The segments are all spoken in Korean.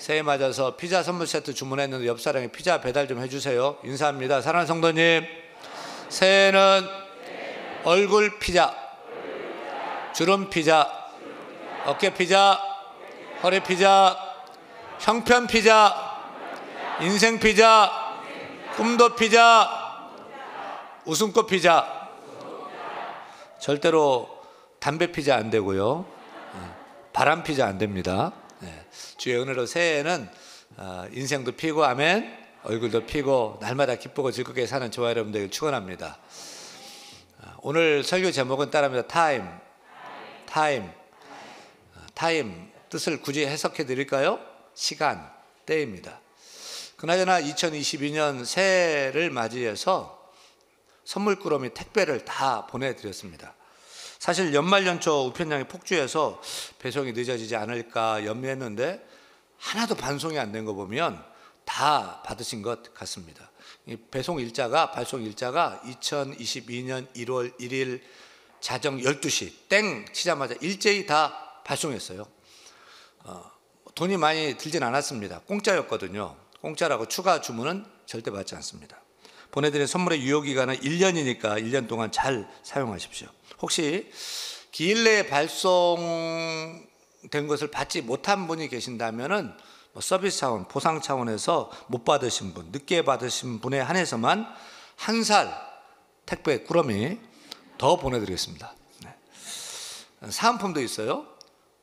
새해 맞아서 피자 선물 세트 주문했는데 옆 사람이 피자 배달 좀 해주세요. 인사합니다. 사랑하는 성도님, 새해는 얼굴 피자, 주름 피자, 어깨 피자, 허리 피자, 형편 피자, 인생 피자, 꿈도 피자, 웃음꽃 피자. 절대로 담배 피자 안 되고요, 바람 피자 안 됩니다. 주의 은혜로 새해에는 인생도 피고 아멘, 얼굴도 피고 날마다 기쁘고 즐겁게 사는 저와 여러분들 축원합니다. 오늘 설교 제목은 따라합니다. 타임 뜻을 굳이 해석해 드릴까요? 시간, 때입니다. 그나저나 2022년 새해를 맞이해서 선물꾸러미 택배를 다 보내드렸습니다. 사실 연말연초 우편량이 폭주해서 배송이 늦어지지 않을까 염려했는데 하나도 반송이 안 된 거 보면 다 받으신 것 같습니다. 이 발송 일자가 2022년 1월 1일 자정 12시 땡 치자마자 일제히 다 발송했어요. 돈이 많이 들진 않았습니다. 공짜였거든요. 공짜라고 추가 주문은 절대 받지 않습니다. 보내드린 선물의 유효기간은 1년이니까 1년 동안 잘 사용하십시오. 혹시 기일 내에 발송된 것을 받지 못한 분이 계신다면 서비스 차원, 보상 차원에서 못 받으신 분, 늦게 받으신 분에 한해서만 한 살 택배 꾸러미 더 보내드리겠습니다. 사은품도 있어요.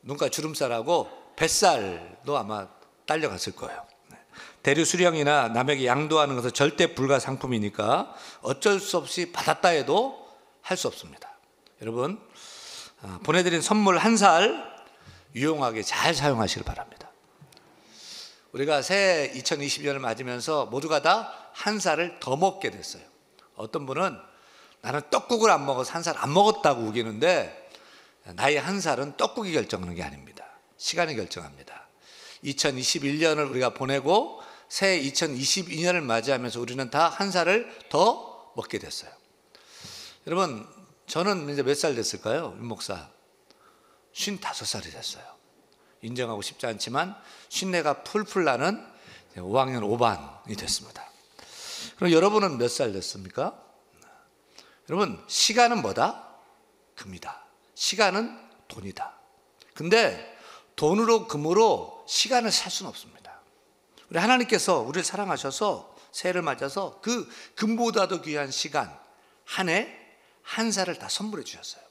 눈가 주름살하고 뱃살도 아마 딸려갔을 거예요. 대류 수령이나 남에게 양도하는 것은 절대 불가 상품이니까 어쩔 수 없이 받았다 해도 할 수 없습니다. 여러분, 보내드린 선물 한 살 유용하게 잘 사용하시길 바랍니다. 우리가 새해 2020년을 맞으면서 모두가 다 한 살을 더 먹게 됐어요. 어떤 분은 나는 떡국을 안 먹어서 한 살 안 먹었다고 우기는데 나이 한 살은 떡국이 결정하는 게 아닙니다. 시간이 결정합니다. 2021년을 우리가 보내고 새해 2022년을 맞이하면서 우리는 다 한 살을 더 먹게 됐어요. 여러분, 저는 이제 몇 살 됐을까요? 윤 목사 55살이 됐어요. 인정하고 싶지 않지만 쉰내가 풀풀 나는 5학년 5반이 됐습니다. 그럼 여러분은 몇 살 됐습니까? 여러분, 시간은 뭐다? 금이다. 시간은 돈이다. 근데 돈으로 금으로 시간을 살 수는 없습니다. 우리 하나님께서 우리를 사랑하셔서 새해를 맞아서 그 금보다도 귀한 시간, 한 해 한 살을 다 선물해 주셨어요.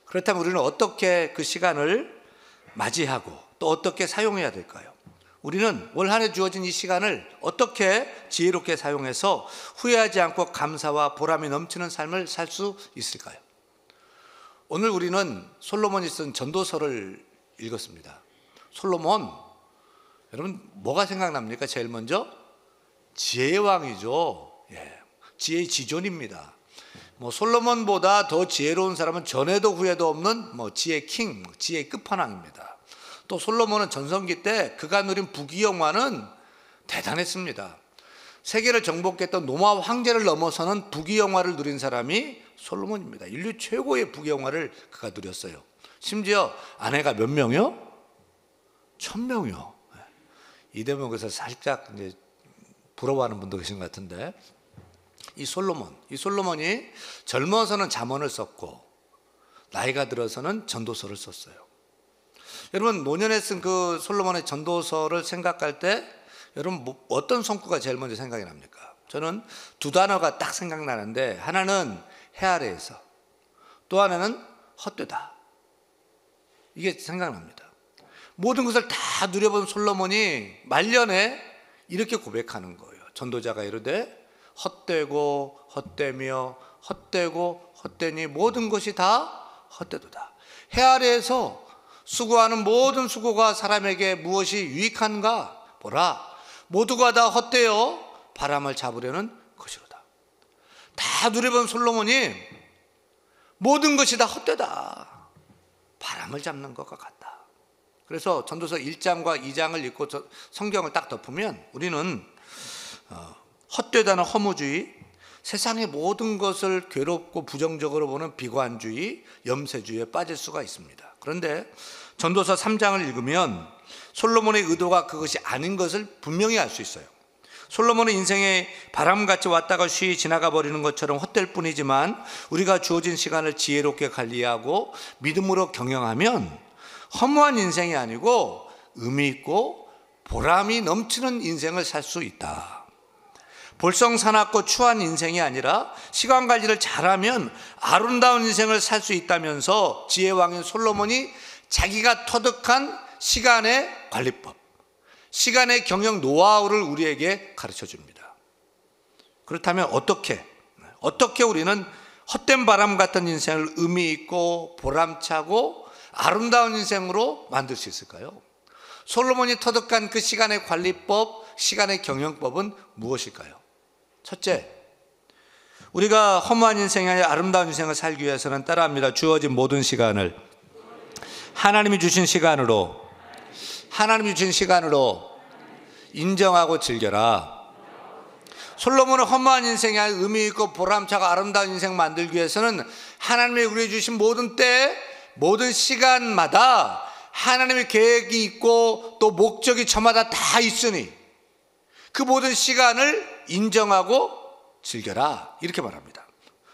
그렇다면 우리는 어떻게 그 시간을 맞이하고 또 어떻게 사용해야 될까요? 우리는 올 한 해 주어진 이 시간을 어떻게 지혜롭게 사용해서 후회하지 않고 감사와 보람이 넘치는 삶을 살 수 있을까요? 오늘 우리는 솔로몬이 쓴 전도서를 읽었습니다. 솔로몬, 여러분 뭐가 생각납니까? 제일 먼저 지혜의 왕이죠. 지혜의 지존입니다. 솔로몬보다 더 지혜로운 사람은 전에도 후에도 없는 지혜의 킹, 지혜의 끝판왕입니다. 또 솔로몬은 전성기 때 그가 누린 부귀영화는 대단했습니다. 세계를 정복했던 로마 황제를 넘어서는 부귀영화를 누린 사람이 솔로몬입니다. 인류 최고의 부귀영화를 그가 누렸어요. 심지어 아내가 몇 명이요? 1000명이요. 이 대목에서 살짝 이제 부러워하는 분도 계신 것 같은데, 이 솔로몬이 젊어서는 잠언을 썼고 나이가 들어서는 전도서를 썼어요. 여러분, 노년에 쓴 그 솔로몬의 전도서를 생각할 때 여러분 어떤 성구가 제일 먼저 생각이 납니까? 저는 두 단어가 딱 생각나는데, 하나는 해 아래에서, 또 하나는 헛되다. 이게 생각납니다. 모든 것을 다 누려본 솔로몬이 말년에 이렇게 고백하는 거예요. 전도자가 이르되 헛되고 헛되며 헛되고 헛되니 모든 것이 다 헛되도다. 해 아래에서 수고하는 모든 수고가 사람에게 무엇이 유익한가 보라. 모두가 다 헛되어 바람을 잡으려는 것이로다. 다 누려본 솔로몬이 모든 것이 다 헛되다, 바람을 잡는 것과 같다. 그래서 전도서 1장과 2장을 읽고 성경을 딱 덮으면 우리는 헛되다는 허무주의, 세상의 모든 것을 괴롭고 부정적으로 보는 비관주의, 염세주의에 빠질 수가 있습니다. 그런데 전도서 3장을 읽으면 솔로몬의 의도가 그것이 아닌 것을 분명히 알 수 있어요. 솔로몬의 인생에 바람같이 왔다가 쉬이 지나가 버리는 것처럼 헛될 뿐이지만 우리가 주어진 시간을 지혜롭게 관리하고 믿음으로 경영하면 허무한 인생이 아니고 의미 있고 보람이 넘치는 인생을 살 수 있다. 볼썽사납고 추한 인생이 아니라 시간 관리를 잘하면 아름다운 인생을 살 수 있다면서 지혜왕인 솔로몬이 자기가 터득한 시간의 관리법, 시간의 경영 노하우를 우리에게 가르쳐 줍니다. 그렇다면 어떻게 우리는 헛된 바람 같은 인생을 의미 있고 보람차고 아름다운 인생으로 만들 수 있을까요? 솔로몬이 터득한 그 시간의 관리법, 시간의 경영법은 무엇일까요? 첫째, 우리가 허무한 인생이 아니라 아름다운 인생을 살기 위해서는 따라합니다. 주어진 모든 시간을 하나님이 주신 시간으로 인정하고 즐겨라. 솔로몬은 허무한 인생이 아니라 의미 있고 보람차고 아름다운 인생 만들기 위해서는 하나님이 우리에게 주신 모든 때, 모든 시간마다 하나님의 계획이 있고 또 목적이 저마다 다 있으니 그 모든 시간을 인정하고 즐겨라, 이렇게 말합니다.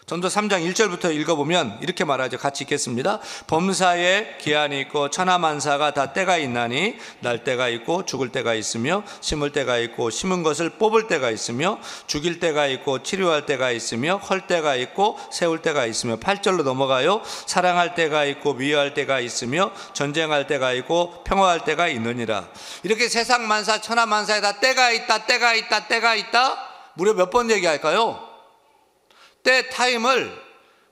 전도 3장 1절부터 읽어보면 이렇게 말하죠. 같이 읽겠습니다. 범사에 기한이 있고 천하만사가 다 때가 있나니 날 때가 있고 죽을 때가 있으며 심을 때가 있고 심은 것을 뽑을 때가 있으며 죽일 때가 있고 치료할 때가 있으며 헐 때가 있고 세울 때가 있으며 8절로 넘어가요. 사랑할 때가 있고 미워할 때가 있으며 전쟁할 때가 있고 평화할 때가 있느니라. 이렇게 세상 만사 천하만사에 다 때가 있다 무려 몇 번 얘기할까요? 때 타임을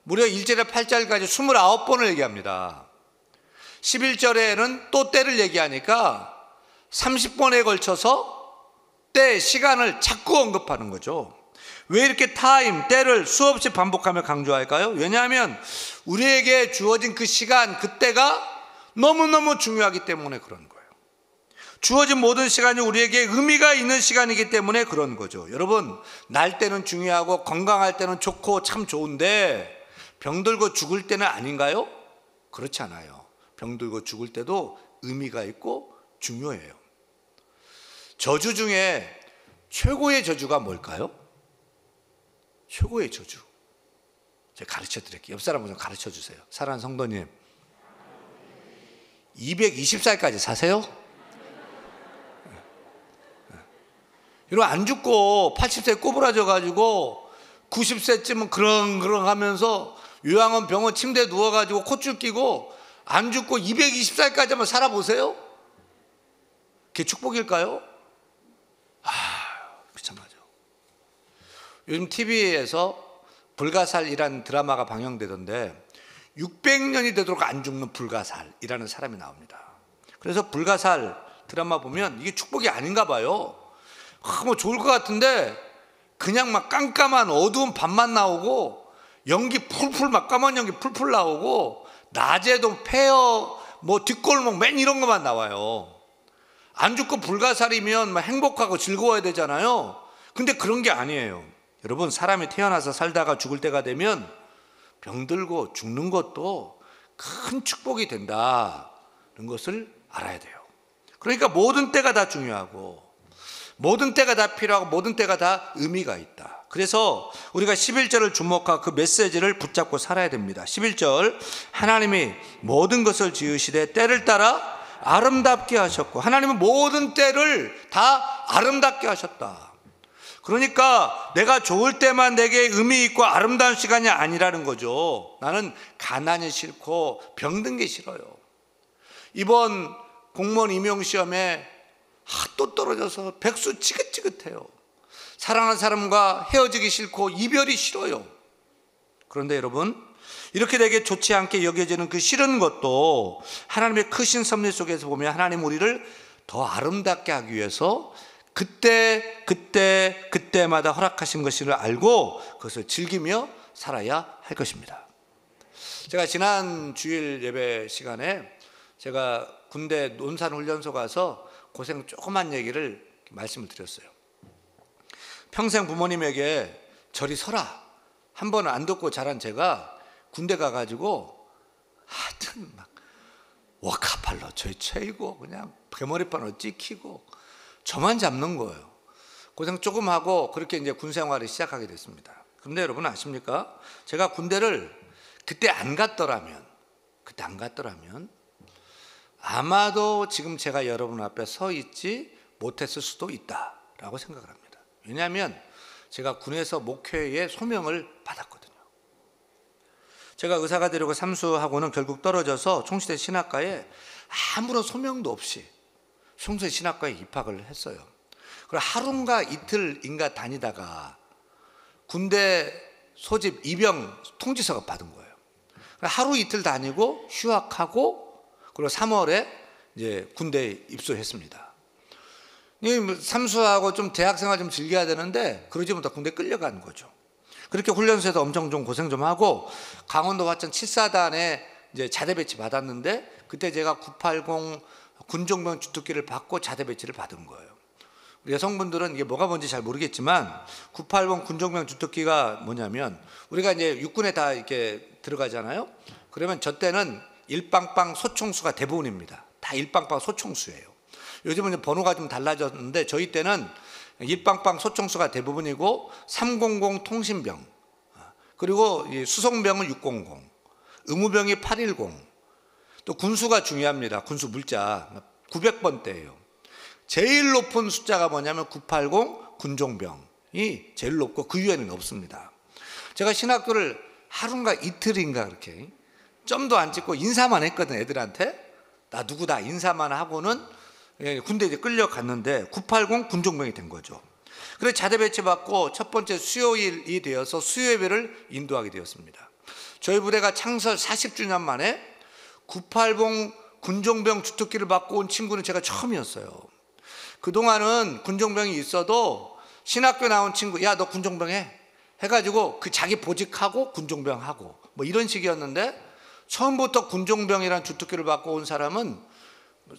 무려 1절에 8절까지 29번을 얘기합니다. 11절에는 또 때를 얘기하니까 30번에 걸쳐서 때, 시간을 자꾸 언급하는 거죠. 왜 이렇게 타임, 때를 수없이 반복하며 강조할까요? 왜냐하면 우리에게 주어진 그 시간, 그 때가 너무너무 중요하기 때문에 그런 거예요. 주어진 모든 시간이 우리에게 의미가 있는 시간이기 때문에 그런 거죠. 여러분, 날 때는 중요하고 건강할 때는 좋고 참 좋은데 병들고 죽을 때는 아닌가요? 그렇지 않아요. 병들고 죽을 때도 의미가 있고 중요해요. 저주 중에 최고의 저주가 뭘까요? 최고의 저주, 제가 가르쳐 드릴게요. 옆 사람 좀 가르쳐 주세요. 사랑하는 성도님, 220살까지 사세요? 여러분, 안 죽고 80세 꼬부라져 가지고 90세쯤은 그렁그렁 하면서 요양원 병원 침대에 누워가지고 콧줄 끼고 안 죽고 220살까지 한번 살아보세요. 그게 축복일까요? 비참하죠. 요즘 TV에서 불가살이라는 드라마가 방영되던데 600년이 되도록 안 죽는 불가살이라는 사람이 나옵니다. 그래서 불가살 드라마 보면 이게 축복이 아닌가 봐요. 뭐 좋을 것 같은데 그냥 막 깜깜한 어두운 밤만 나오고 연기 풀풀, 막 까만 연기 풀풀 나오고 낮에도 폐허 뭐 뒷골목 맨 이런 것만 나와요. 안 죽고 불가살이면 막 행복하고 즐거워야 되잖아요. 근데 그런 게 아니에요. 여러분, 사람이 태어나서 살다가 죽을 때가 되면 병들고 죽는 것도 큰 축복이 된다는 것을 알아야 돼요. 그러니까 모든 때가 다 중요하고 모든 때가 다 필요하고 모든 때가 다 의미가 있다. 그래서 우리가 11절을 주목하고 그 메시지를 붙잡고 살아야 됩니다. 11절, 하나님이 모든 것을 지으시되 때를 따라 아름답게 하셨고, 하나님은 모든 때를 다 아름답게 하셨다. 그러니까 내가 좋을 때만 내게 의미 있고 아름다운 시간이 아니라는 거죠. 나는 가난이 싫고 병든 게 싫어요. 이번 공무원 임용시험에 또 떨어져서 백수 지긋지긋해요. 사랑하는 사람과 헤어지기 싫고 이별이 싫어요. 그런데 여러분, 이렇게 내게 좋지 않게 여겨지는 그 싫은 것도 하나님의 크신 섭리 속에서 보면 하나님 우리를 더 아름답게 하기 위해서 그때마다 허락하신 것을 알고 그것을 즐기며 살아야 할 것입니다. 제가 지난 주일 예배 시간에 제가 군대 논산훈련소 가서 고생 조그만 얘기를 말씀을 드렸어요. 평생 부모님에게 저리 서라 한 번은 안 듣고 자란 제가 군대 가가지고 하여튼 막 워카팔로 저희 최이고 그냥 개머리판으로 찍히고 저만 잡는 거예요. 고생 조금 하고 그렇게 이제 군 생활을 시작하게 됐습니다. 그런데 여러분 아십니까? 제가 군대를 그때 안 갔더라면 아마도 지금 제가 여러분 앞에 서 있지 못했을 수도 있다라고 생각을 합니다. 왜냐하면 제가 군에서 목회의 소명을 받았거든요. 제가 의사가 되려고 삼수하고는 결국 떨어져서 총시대 신학과에 아무런 소명도 없이 총시대 신학과에 입학을 했어요. 그리고 하루인가 이틀인가 다니다가 군대 소집 입영 통지서가 받은 거예요. 하루 이틀 다니고 휴학하고 그리고 3월에 이제 군대에 입소했습니다. 삼수하고 좀 대학생활 좀 즐겨야 되는데 그러지 못하고 군대 끌려가는 거죠. 그렇게 훈련소에서 엄청 좀 고생 좀 하고 강원도 화천 7사단에 이제 자대 배치 받았는데 그때 제가 980 군종병 주특기를 받고 자대 배치를 받은 거예요. 우리 여성분들은 이게 뭐가 뭔지 잘 모르겠지만 980 군종병 주특기가 뭐냐면 우리가 이제 육군에 다 이렇게 들어가잖아요. 그러면 저 때는 일빵빵 소총수가 대부분입니다. 다 일빵빵 소총수예요. 요즘은 이제 번호가 좀 달라졌는데 저희 때는 일빵빵 소총수가 대부분이고 300 통신병 그리고 수송병은 600 의무병이 810 또 군수가 중요합니다. 군수 물자 900번대예요. 제일 높은 숫자가 뭐냐면 980 군종병이 제일 높고 그 위에는 없습니다. 제가 신학교를 하루인가 이틀인가 그렇게 점도 안 찍고 인사만 했거든. 애들한테 나 누구다 인사만 하고는 군대 이제 끌려갔는데 980 군종병이 된 거죠. 그래서 자대 배치 받고 첫 번째 수요일이 되어서 수요예배를 인도하게 되었습니다. 저희 부대가 창설 40주년 만에 980 군종병 주특기를 받고 온 친구는 제가 처음이었어요. 그동안은 군종병이 있어도 신학교 나온 친구 야 너 군종병 해가지고 그 자기 보직하고 군종병 하고 뭐 이런 식이었는데 처음부터 군종병이라는 주특기를 받고 온 사람은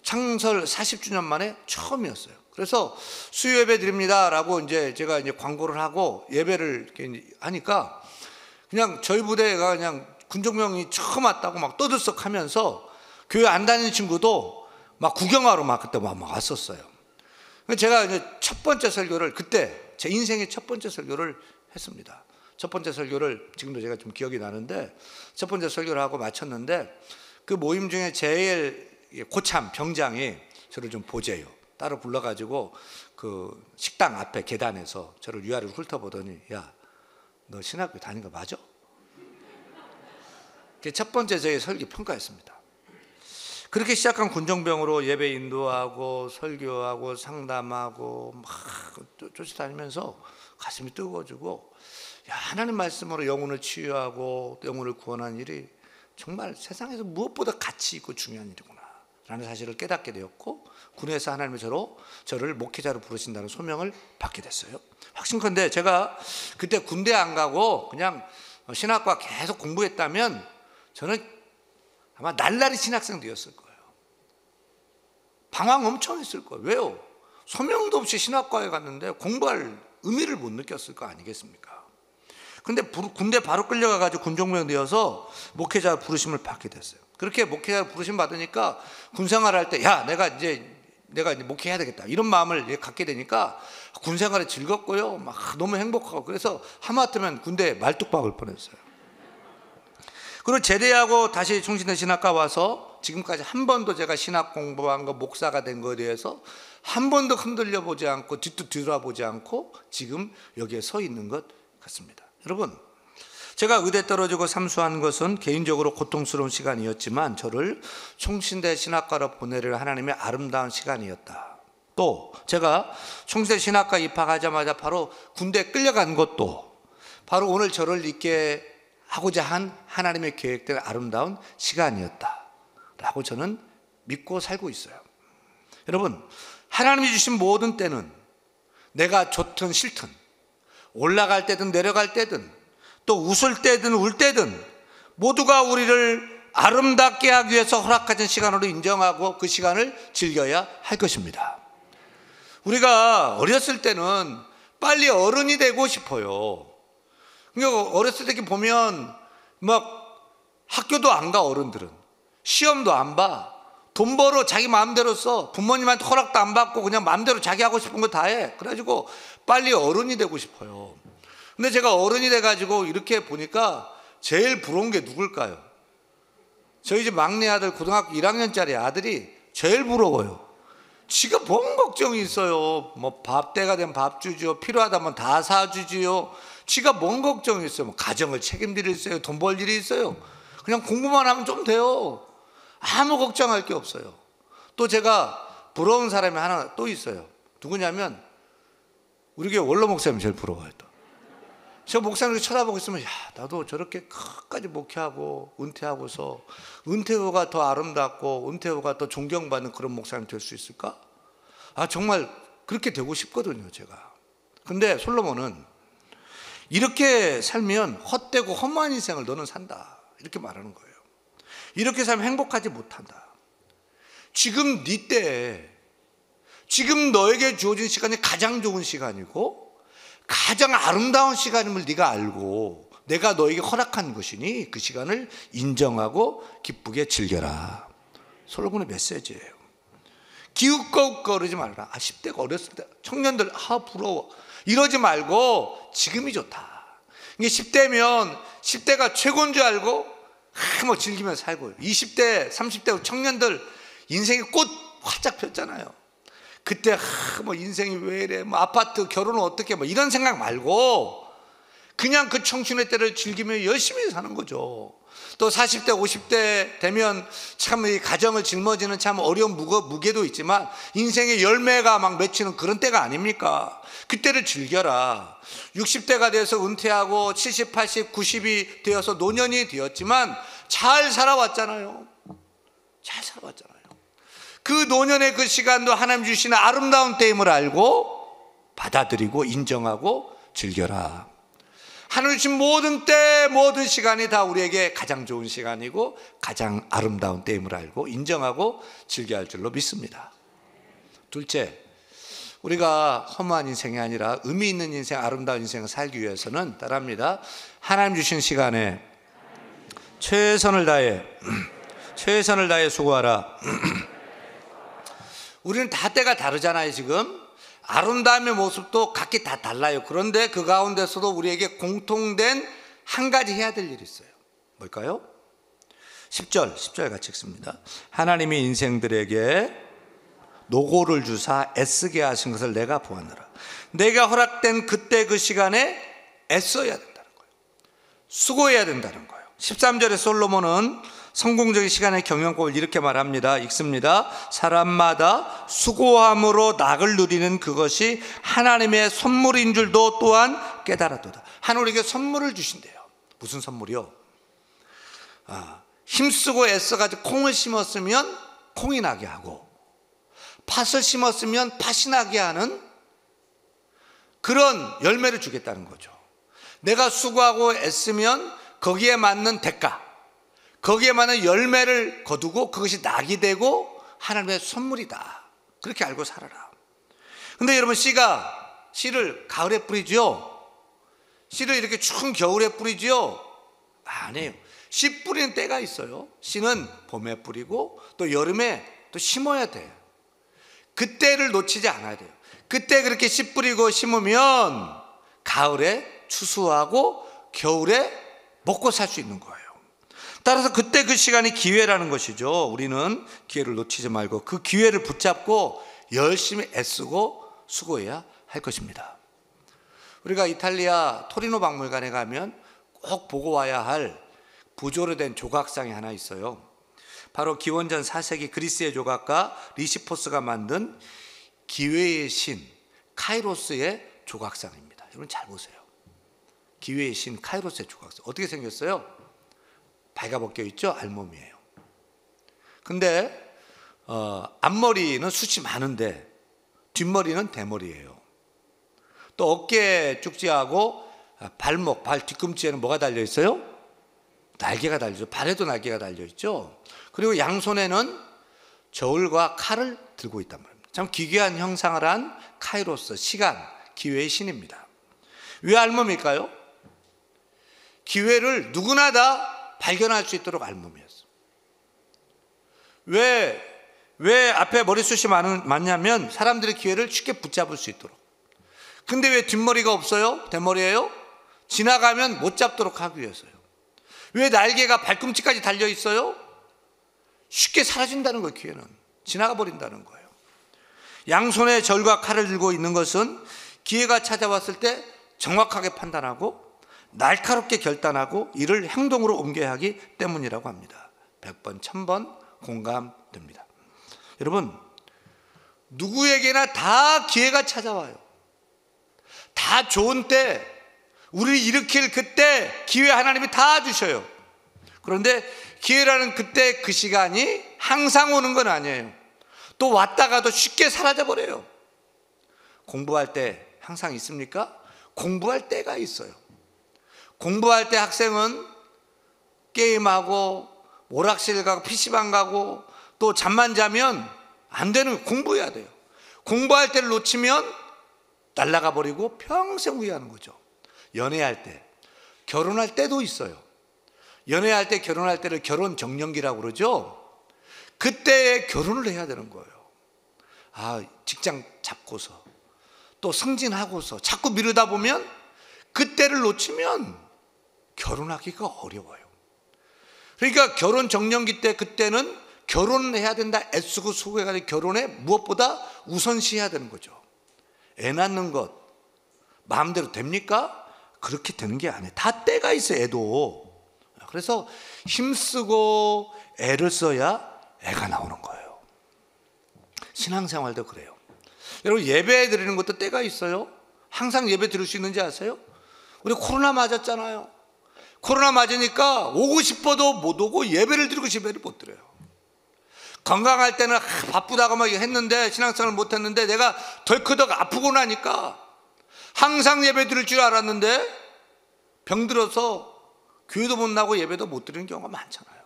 창설 40주년 만에 처음이었어요. 그래서 수요 예배 드립니다라고 이제 제가 이제 광고를 하고 예배를 이렇게 하니까 그냥 저희 부대가 그냥 군종병이 처음 왔다고 막 떠들썩하면서 교회 안 다니는 친구도 막 구경하러 막 그때 막 왔었어요. 제가 이제 첫 번째 설교를 그때 제 인생의 첫 번째 설교를 했습니다. 첫 번째 설교를 지금도 제가 좀 기억이 나는데 첫 번째 설교를 하고 마쳤는데 그 모임 중에 제일 고참 병장이 저를 좀 보재요. 따로 불러가지고 그 식당 앞에 계단에서 저를 위아래로 훑어보더니 야, 너 신학교 다닌 거 맞아? 그게 첫 번째 저의 설교 평가였습니다. 그렇게 시작한 군종병으로 예배 인도하고 설교하고 상담하고 막 쫓아다니면서 가슴이 뜨거워지고 야, 하나님 말씀으로 영혼을 치유하고 영혼을 구원하는 일이 정말 세상에서 무엇보다 가치 있고 중요한 일이구나 라는 사실을 깨닫게 되었고 군에서 하나님이 저를 목회자로 부르신다는 소명을 받게 됐어요. 확신컨대 제가 그때 군대 안 가고 그냥 신학과 계속 공부했다면 저는 아마 날라리 신학생 되었을 거예요. 방황 엄청 했을 거예요. 왜요? 소명도 없이 신학과에 갔는데 공부할 의미를 못 느꼈을 거 아니겠습니까? 근데 군대 바로 끌려가가지고 군종병 되어서 목회자 부르심을 받게 됐어요. 그렇게 목회자 부르심 받으니까 군생활 할 때 야 내가 이제 목회해야 되겠다 이런 마음을 갖게 되니까 군생활이 즐겁고요 막 너무 행복하고 그래서 하마터면 군대에 말뚝박을 뻔했어요. 그리고 제대하고 다시 총신대 신학과 와서 지금까지 한 번도 제가 신학 공부한 거 목사가 된 거에 대해서 한 번도 흔들려 보지 않고 뒤도 뒤돌아보지 않고 지금 여기에 서 있는 것 같습니다. 여러분 제가 의대 떨어지고 삼수한 것은 개인적으로 고통스러운 시간이었지만 저를 총신대 신학과로 보내려 하나님의 아름다운 시간이었다. 또 제가 총신대 신학과 입학하자마자 바로 군대에 끌려간 것도 바로 오늘 저를 있게 하고자 한 하나님의 계획된 아름다운 시간이었다라고 저는 믿고 살고 있어요. 여러분 하나님이 주신 모든 때는 내가 좋든 싫든 올라갈 때든 내려갈 때든 또 웃을 때든 울 때든 모두가 우리를 아름답게 하기 위해서 허락하신 시간으로 인정하고 그 시간을 즐겨야 할 것입니다. 우리가 어렸을 때는 빨리 어른이 되고 싶어요. 그러니까 어렸을 때 보면 막 학교도 안 가 어른들은 시험도 안 봐. 돈 벌어 자기 마음대로 써. 부모님한테 허락도 안 받고 그냥 마음대로 자기 하고 싶은 거 다 해. 그래가지고 빨리 어른이 되고 싶어요. 근데 제가 어른이 돼가지고 이렇게 보니까 제일 부러운 게 누굴까요? 저희 집 막내 아들 고등학교 1학년짜리 아들이 제일 부러워요. 지가 뭔 걱정이 있어요. 뭐 밥 때가 되면 밥 주지요. 필요하다면 다 사주지요. 지가 뭔 걱정이 있어요. 뭐 가정을 책임질 일이 있어요. 돈 벌 일이 있어요. 그냥 공부만 하면 좀 돼요. 아무 걱정할 게 없어요. 또 제가 부러운 사람이 하나 또 있어요. 누구냐면 우리 교회 원로 목사님 제일 부러워요. 또 제가 목사님 이렇게 쳐다보고 있으면, 야, 나도 저렇게 끝까지 목회하고 은퇴하고서 은퇴 후가 더 아름답고 은퇴 후가 더 존경받는 그런 목사님 될 수 있을까? 아, 정말 그렇게 되고 싶거든요, 제가. 근데 솔로몬은 이렇게 살면 헛되고 험한 인생을 너는 산다, 이렇게 말하는 거예요. 이렇게 살면 행복하지 못한다. 지금 네 때에, 지금 너에게 주어진 시간이 가장 좋은 시간이고 가장 아름다운 시간임을 네가 알고 내가 너에게 허락한 것이니 그 시간을 인정하고 기쁘게 즐겨라. 솔로몬의 메시지예요. 기웃거리지 말라. 10대가 어렸을 때 청년들 부러워 이러지 말고 지금이 좋다. 이게 10대면 10대가 최고인 줄 알고 뭐 즐기면서 살고, 20대 30대 청년들 인생의 꽃 활짝 폈잖아요. 그때 뭐 인생이 왜 이래, 뭐 아파트 결혼은 어떻게, 뭐 이런 생각 말고 그냥 그 청춘의 때를 즐기며 열심히 사는 거죠. 또 40대 50대 되면 참 이 가정을 짊어지는 참 어려운 무게도 있지만 인생의 열매가 막 맺히는 그런 때가 아닙니까? 그때를 즐겨라. 60대가 돼서 은퇴하고 70, 80, 90이 되어서 노년이 되었지만 잘 살아왔잖아요. 잘 살아왔잖아요. 그 노년의 그 시간도 하나님 주시는 아름다운 때임을 알고 받아들이고 인정하고 즐겨라. 하나님 주신 모든 때, 모든 시간이 다 우리에게 가장 좋은 시간이고 가장 아름다운 때임을 알고 인정하고 즐겨야 할 줄로 믿습니다. 둘째, 우리가 허무한 인생이 아니라 의미 있는 인생, 아름다운 인생을 살기 위해서는 따라합니다. 하나님 주신 시간에 최선을 다해 수고하라. 우리는 다 때가 다르잖아요. 지금 아름다움의 모습도 각기 다 달라요. 그런데 그 가운데서도 우리에게 공통된 한 가지 해야 될 일이 있어요. 뭘까요? 10절 같이 읽습니다. 하나님이 인생들에게 노고를 주사 애쓰게 하신 것을 내가 보았노라. 내가 허락된 그때 그 시간에 애써야 된다는 거예요. 수고해야 된다는 거예요. 13절에 솔로몬은 성공적인 시간의 경영법을 이렇게 말합니다. 읽습니다. 사람마다 수고함으로 낙을 누리는 그것이 하나님의 선물인 줄도 또한 깨달았도다. 하나님에게 선물을 주신대요. 무슨 선물이요? 힘쓰고 애써가지고 콩을 심었으면 콩이 나게 하고 팥을 심었으면 팥이 나게 하는 그런 열매를 주겠다는 거죠. 내가 수고하고 애쓰면 거기에 맞는 대가, 거기에 맞는 열매를 거두고 그것이 낙이 되고 하나님의 선물이다. 그렇게 알고 살아라. 근데 여러분, 씨를 가을에 뿌리죠? 씨를 이렇게 추운 겨울에 뿌리죠? 아니에요. 씨 뿌리는 때가 있어요. 씨는 봄에 뿌리고 또 여름에 또 심어야 돼요. 그때를 놓치지 않아야 돼요. 그때 그렇게 씨 뿌리고 심으면 가을에 추수하고 겨울에 먹고 살 수 있는 거예요. 따라서 그때 그 시간이 기회라는 것이죠. 우리는 기회를 놓치지 말고 그 기회를 붙잡고 열심히 애쓰고 수고해야 할 것입니다. 우리가 이탈리아 토리노 박물관에 가면 꼭 보고 와야 할 부조로 된 조각상이 하나 있어요. 바로 기원전 4세기 그리스의 조각가 리시포스가 만든 기회의 신 카이로스의 조각상입니다. 여러분 잘 보세요. 기회의 신 카이로스의 조각상 어떻게 생겼어요? 발가벗겨 있죠? 알몸이에요. 근데 앞머리는 숱이 많은데 뒷머리는 대머리예요. 또 어깨 쭉지하고 발목, 발 뒤꿈치에는 뭐가 달려 있어요? 날개가 달려있죠. 발에도 날개가 달려있죠. 그리고 양손에는 저울과 칼을 들고 있단 말입니다. 참 기괴한 형상을 한 카이로스, 시간, 기회의 신입니다. 왜 알몸일까요? 기회를 누구나 다 발견할 수 있도록 알몸이었어요. 왜 왜 앞에 머리숱이 많냐면 사람들의 기회를 쉽게 붙잡을 수 있도록. 근데 왜 뒷머리가 없어요? 대머리예요? 지나가면 못 잡도록 하기 위해서요. 왜 날개가 발꿈치까지 달려 있어요? 쉽게 사라진다는 거예요. 기회는 지나가 버린다는 거예요. 양손에 절과 칼을 들고 있는 것은 기회가 찾아왔을 때 정확하게 판단하고 날카롭게 결단하고 이를 행동으로 옮겨야 하기 때문이라고 합니다. 100번 1000번 공감됩니다. 여러분, 누구에게나 다 기회가 찾아와요. 다 좋은 때, 우리를 일으킬 그때 기회 하나님이 다 주셔요. 그런데 기회라는 그때 그 시간이 항상 오는 건 아니에요. 또 왔다가도 쉽게 사라져 버려요. 공부할 때 항상 있습니까? 공부할 때가 있어요. 공부할 때 학생은 게임하고 오락실 가고 PC방 가고 또 잠만 자면 안 되는, 공부해야 돼요. 공부할 때를 놓치면 날아가 버리고 평생 후회하는 거죠. 연애할 때, 결혼할 때도 있어요. 연애할 때, 결혼할 때를 결혼 정년기라고 그러죠. 그때에 결혼을 해야 되는 거예요. 직장 잡고서 또 승진하고서 자꾸 미루다 보면 그때를 놓치면 결혼하기가 어려워요. 그러니까 결혼 정년기 때, 그때는 결혼해야 된다 애쓰고 수고해야 될 결혼에 무엇보다 우선시해야 되는 거죠. 애 낳는 것 마음대로 됩니까? 그렇게 되는 게 아니에요. 다 때가 있어요. 애도. 그래서 힘쓰고 애를 써야 애가 나오는 거예요. 신앙생활도 그래요. 여러분, 예배 드리는 것도 때가 있어요. 항상 예배 드릴 수 있는지 아세요? 우리 코로나 맞았잖아요. 코로나 맞으니까 오고 싶어도 못 오고 예배를 드리고 예배를 못 드려요. 건강할 때는 바쁘다고 막 했는데, 신앙생활을 못 했는데, 내가 덜커덕 아프고 나니까 항상 예배 드릴 줄 알았는데 병들어서 교회도 못 나고 예배도 못 드리는 경우가 많잖아요.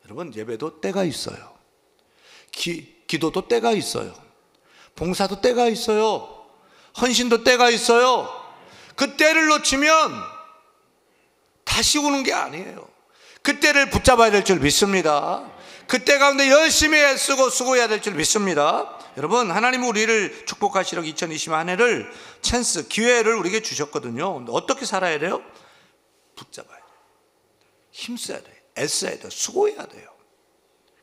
여러분, 예배도 때가 있어요. 기도도 때가 있어요. 봉사도 때가 있어요. 헌신도 때가 있어요. 그 때를 놓치면 다시 오는 게 아니에요. 그 때를 붙잡아야 될 줄 믿습니다. 그때 가운데 열심히 애쓰고 수고해야 될 줄 믿습니다. 여러분, 하나님은 우리를 축복하시려고 2020 한 해를 찬스, 기회를 우리에게 주셨거든요. 어떻게 살아야 돼요? 붙잡아야 돼요. 힘써야 돼요. 애써야 돼요. 수고해야 돼요.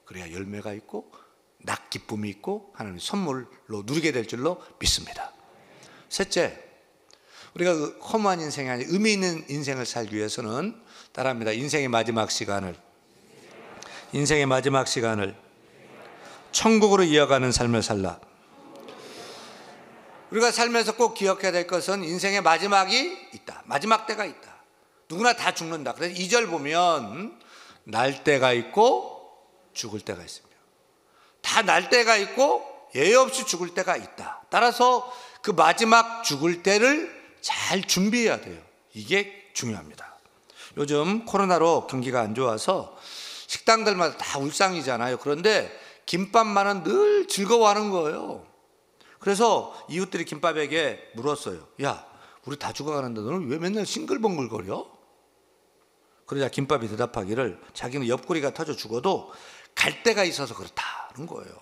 그래야 열매가 있고 낙 기쁨이 있고 하나님의 선물로 누리게 될 줄로 믿습니다. 셋째, 우리가 허무한 인생이 아닌 의미 있는 인생을 살기 위해서는 따라합니다. 인생의 마지막 시간을 천국으로 이어가는 삶을 살라. 우리가 살면서 꼭 기억해야 될 것은 인생의 마지막이 있다. 마지막 때가 있다. 누구나 다 죽는다. 그래서 2절 보면 날 때가 있고 죽을 때가 있습니다. 다 날 때가 있고 예외 없이 죽을 때가 있다. 따라서 그 마지막 죽을 때를 잘 준비해야 돼요. 이게 중요합니다. 요즘 코로나로 경기가 안 좋아서 식당들마다 다 울상이잖아요. 그런데 김밥만은 늘 즐거워하는 거예요. 그래서 이웃들이 김밥에게 물었어요. 야, 우리 다 죽어가는데 너는 왜 맨날 싱글벙글거려? 그러자 김밥이 대답하기를 자기는 옆구리가 터져 죽어도 갈 데가 있어서 그렇다는 거예요.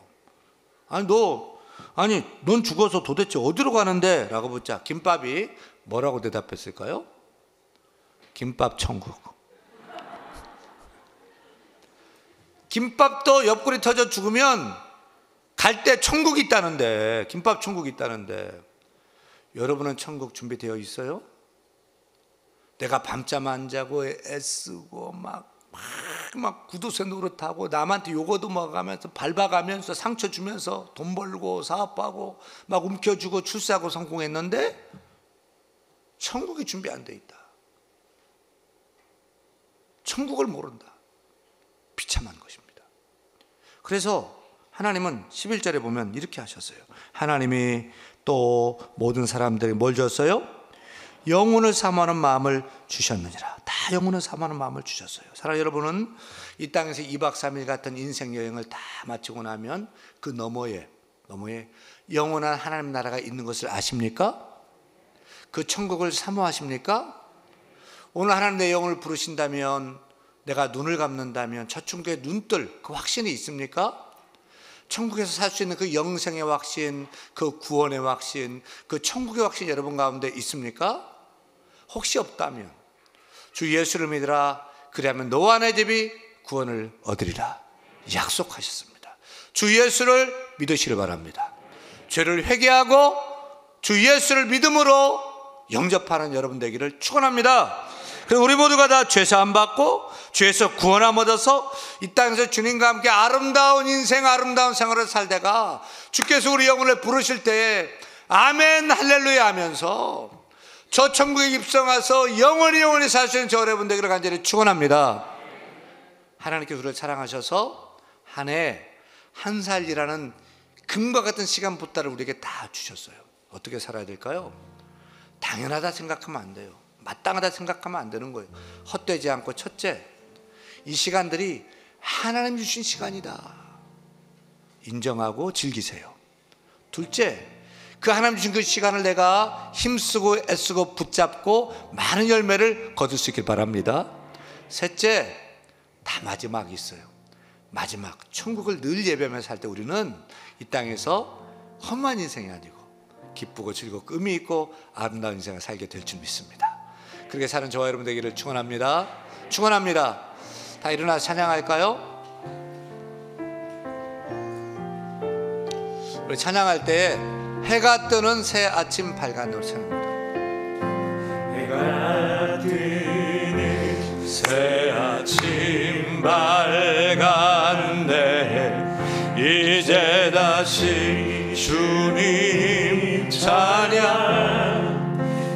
넌 죽어서 도대체 어디로 가는데? 라고 묻자 김밥이 뭐라고 대답했을까요? 김밥 천국. 김밥도 옆구리 터져 죽으면 갈 때 천국이 있다는데, 김밥 천국이 있다는데, 여러분은 천국 준비되어 있어요? 내가 밤잠 안 자고 애쓰고 막 구두쇠 노릇하고 남한테 요거도 먹으면서 밟아가면서 상처 주면서 돈 벌고 사업하고 막 움켜주고 출세하고 성공했는데 천국이 준비 안 돼 있다. 천국을 모른다. 비참한 것입니다. 그래서 하나님은 11절에 보면 이렇게 하셨어요. 하나님이 또 모든 사람들에게 뭘 줬어요? 영혼을 사모하는 마음을 주셨느니라. 다 영혼을 사모하는 마음을 주셨어요. 사랑하는 여러분은 이 땅에서 2박 3일 같은 인생 여행을 다 마치고 나면 그 너머에 영원한 하나님 나라가 있는 것을 아십니까? 그 천국을 사모하십니까? 오늘 하나님 내 영혼을 부르신다면, 내가 눈을 감는다면 저 천국의 눈뜰 그 확신이 있습니까? 천국에서 살 수 있는 그 영생의 확신, 그 구원의 확신, 그 천국의 확신 여러분 가운데 있습니까? 혹시 없다면 주 예수를 믿으라. 그리하면 너와 내 집이 구원을 얻으리라 약속하셨습니다. 주 예수를 믿으시길 바랍니다. 죄를 회개하고 주 예수를 믿음으로 영접하는 여러분 되기를 축원합니다. 그리고 우리 모두가 다 죄사함 받고 죄에서 구원함 얻어서 이 땅에서 주님과 함께 아름다운 인생, 아름다운 생활을 살다가 주께서 우리 영혼을 부르실 때에 아멘 할렐루야 하면서 저 천국에 입성해서 영원히 살 수 있는 저 여러분 되기를 간절히 축원합니다. 하나님께서 우리를 사랑하셔서 한 해 한 살이라는 금과 같은 시간 보따를 우리에게 다 주셨어요. 어떻게 살아야 될까요? 당연하다 생각하면 안 돼요. 마땅하다 생각하면 안 되는 거예요. 헛되지 않고, 첫째, 이 시간들이 하나님 주신 시간이다 인정하고 즐기세요. 둘째, 그 하나님 주신 그 시간을 내가 힘쓰고 애쓰고 붙잡고 많은 열매를 거둘 수 있길 바랍니다. 셋째, 다 마지막이 있어요. 마지막 천국을 늘 예배하면서 살 때 우리는 이 땅에서 험한 인생이 아니고 기쁘고 즐겁고 의미 있고 아름다운 인생을 살게 될 줄 믿습니다. 그렇게 사는 저와 여러분 되기를 축원합니다. 축원합니다. 다 일어나서 찬양할까요? 우리 찬양할 때 해가 뜨는 새 아침 밝은 노래 찬양합니다. 해가 뜨는 새 아침 밝았네. 이제 다시 주님 찬양.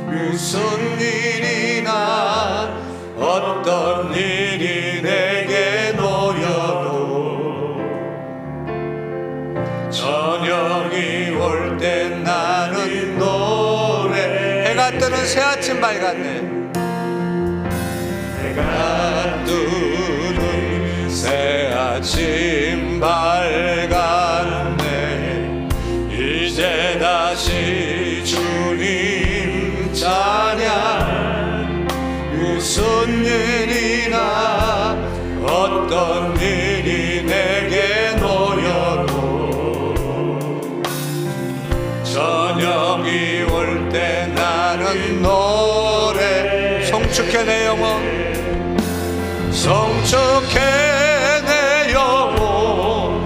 무슨 일이나 어떤 일이 내게 놓여도 저녁이 올 때 나는 노래. 해가 뜨는 새 아침 밝았네. 해가 뜨는 새 아침 밝았네. 이제 다시 주님 찬양. 무슨 일이나 어떤 일이 내게 놓여도 저녁이 올 때 나는 노래. 성축해 내 영혼, 성축해 내 영혼.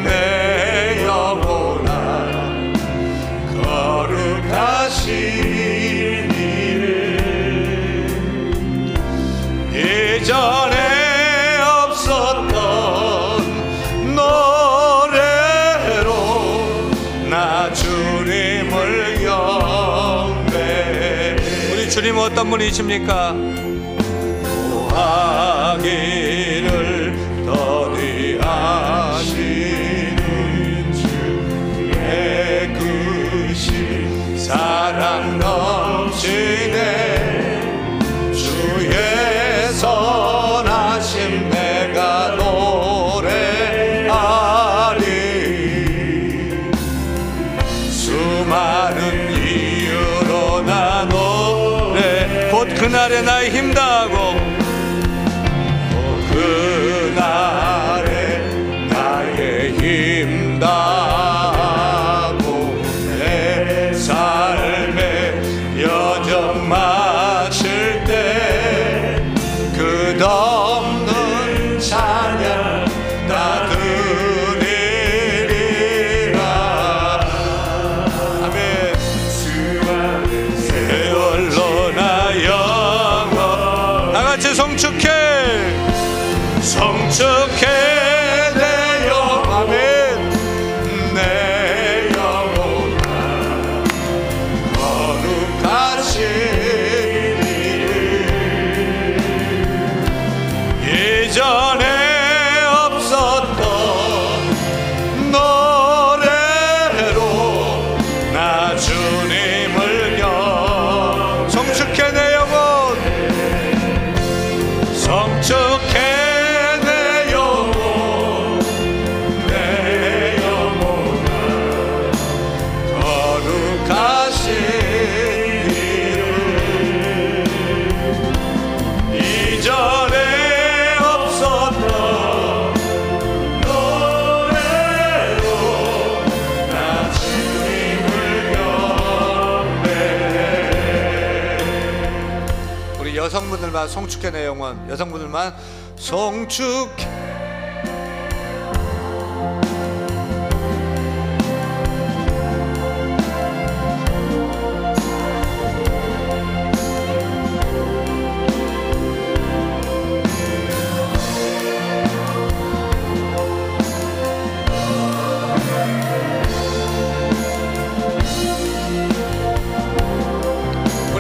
내 영혼아 거룩하신 이를. 예전에 없었던 노래로 나 주님을 경배. 우리 주님 어떤 분이십니까? 하기를 더디하시는 주의 크신 사랑 넘치네. 주의 선하심 내가 노래하리. 수많은 이유로 나 노래. 곧 그날에 나의 힘 다하고 그날에 나의 힘 다하고 내 삶의 여정 마칠 때 끝없는 찬양 다 드리리라. 아멘. 세월로 나 영원. 다 같이 성축해. 성축해 내 영혼. 아멘. 내 영혼아 거룩하신 이를. 예전에 없었던 노래로 나 주님을 경. 성축해 내 영혼, 성축해 내 영혼. 여성분들만 송축해 내 영혼, 여성분들만 송축해.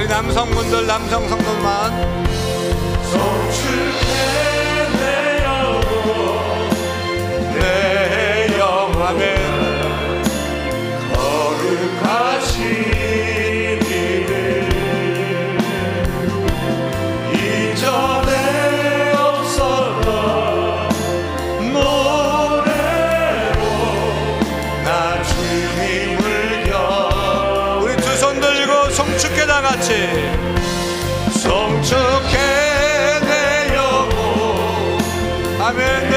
남성분들, 남성 성도만 송축해 내 영혼 내 영혼 아멘. 거룩하신 이를 이전에 없었던 노래로 나 주님을 경. 우리 두 손 들고 송축해 다 같이. 송축해 내 영혼 아멘.